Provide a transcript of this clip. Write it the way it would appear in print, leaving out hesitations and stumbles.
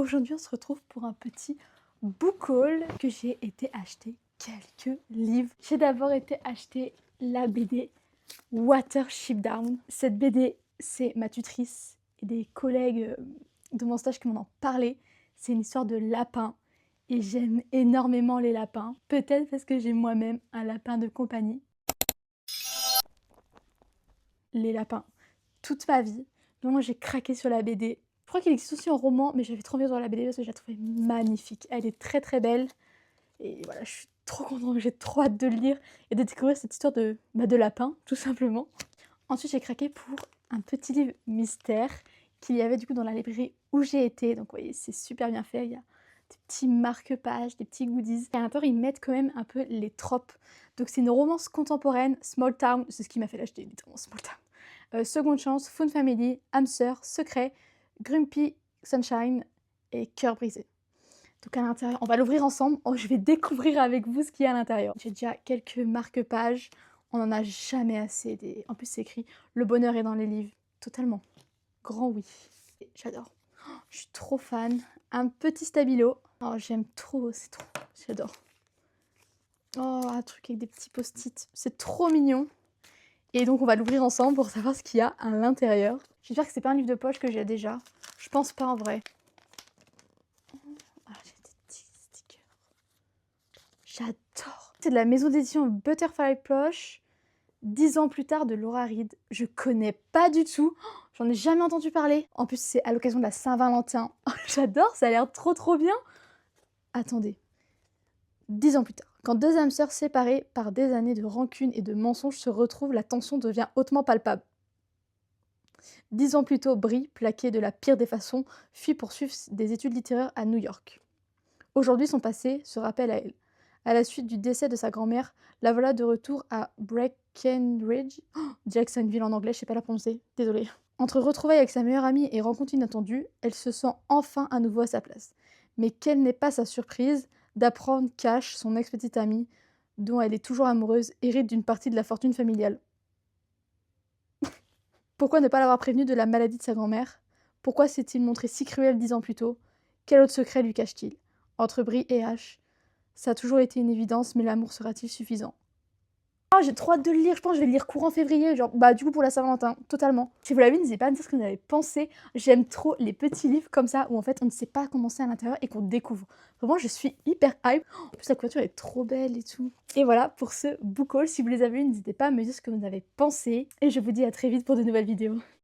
Aujourd'hui on se retrouve pour un petit book haul que j'ai été acheter quelques livres. J'ai d'abord été acheter la BD Watership Down. Cette BD, c'est ma tutrice et des collègues de mon stage qui m'en ont parlé. C'est une histoire de lapin et j'aime énormément les lapins. Peut-être parce que j'ai moi-même un lapin de compagnie. Les lapins, toute ma vie. Donc j'ai craqué sur la BD. Je crois qu'il existe aussi en roman, mais j'avais trop envie de voir la BD parce que je la trouvais magnifique. Elle est très très belle. Et voilà, je suis trop contente, j'ai trop hâte de le lire et de découvrir cette histoire de lapin, tout simplement. Ensuite, j'ai craqué pour un petit livre mystère qu'il y avait du coup dans la librairie où j'ai été. Donc, vous voyez, c'est super bien fait. Il y a des petits marque-pages, des petits goodies. Et à l'intérieur, ils mettent quand même un peu les tropes. Donc, c'est une romance contemporaine, Small Town, c'est ce qui m'a fait l'acheter, littéralement, Small Town. Seconde chance, Found Family, âme sœur, secret, Grumpy Sunshine et cœur brisé. Donc à l'intérieur, on va l'ouvrir ensemble. Oh, je vais découvrir avec vous ce qu'il y a à l'intérieur. J'ai déjà quelques marque-pages. On n'en a jamais assez. En plus, c'est écrit « Le bonheur est dans les livres ». Totalement. Grand oui. J'adore. Oh, je suis trop fan. Un petit stabilo. Oh, j'aime trop, c'est trop. J'adore. Oh, un truc avec des petits post-it. C'est trop mignon. Et donc, on va l'ouvrir ensemble pour savoir ce qu'il y a à l'intérieur. J'espère que c'est pas un livre de poche que j'ai déjà. Je pense pas en vrai. Ah, j'ai des petits stickers. J'adore. C'est de la maison d'édition Butterfly Plush, 10 ans plus tard de Laura Reed. Je connais pas du tout, j'en ai jamais entendu parler. En plus, c'est à l'occasion de la Saint-Valentin. J'adore, ça a l'air trop bien. Attendez, 10 ans plus tard, quand deux âmes sœurs séparées par des années de rancune et de mensonges se retrouvent, la tension devient hautement palpable. 10 ans plus tôt, Brie, plaquée de la pire des façons, fuit poursuivre des études littéraires à New York. Aujourd'hui, son passé se rappelle à elle. À la suite du décès de sa grand-mère, la voilà de retour à Breckenridge, Jacksonville en anglais, je sais pas la prononcer, désolée. Entre retrouvailles avec sa meilleure amie et rencontres inattendues, elle se sent enfin à nouveau à sa place. Mais quelle n'est pas sa surprise d'apprendre qu'Ash, son ex-petite amie, dont elle est toujours amoureuse, hérite d'une partie de la fortune familiale. Pourquoi ne pas l'avoir prévenu de la maladie de sa grand-mère? Pourquoi s'est-il montré si cruel 10 ans plus tôt? Quel autre secret lui cache-t-il? Entre Brie et Ash, ça a toujours été une évidence, mais l'amour sera-t-il suffisant? Oh, j'ai trop hâte de le lire, je pense que je vais le lire courant février, genre, bah du coup pour la Saint-Valentin, totalement. Si vous l'avez, n'hésitez pas à me dire ce que vous en avez pensé. J'aime trop les petits livres comme ça, où en fait on ne sait pas comment c'est à l'intérieur et qu'on découvre. Vraiment, je suis hyper hype. En plus, la couverture est trop belle et tout. Et voilà pour ce book haul. Si vous les avez vus, n'hésitez pas à me dire ce que vous en avez pensé. Et je vous dis à très vite pour de nouvelles vidéos.